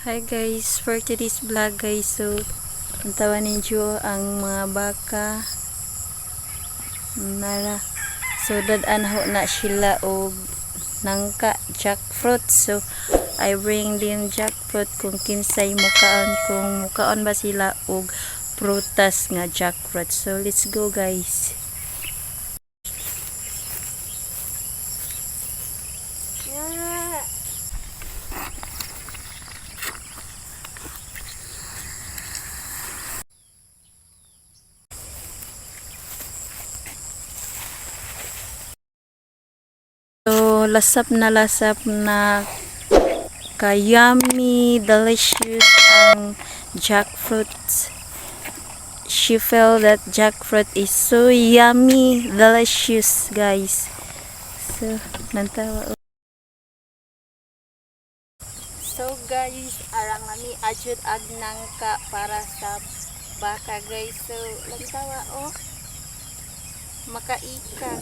Hi guys, for today's vlog guys, so antawan ninyo ang mga baka nara. So dadan ho na sila og nangka, jackfruit. So I bring them jackfruit kung kinsay mukaon, kung mukaon ba sila og prutas nga jackfruit. So let's go guys. So, lasap na ka-yummy, delicious ang jackfruit. She felt that jackfruit is so yummy, delicious, guys. So, nantawa. So, guys, arang nami ajud ag nangka para sa baka, guys. So, nantawa, oh. Makaikan.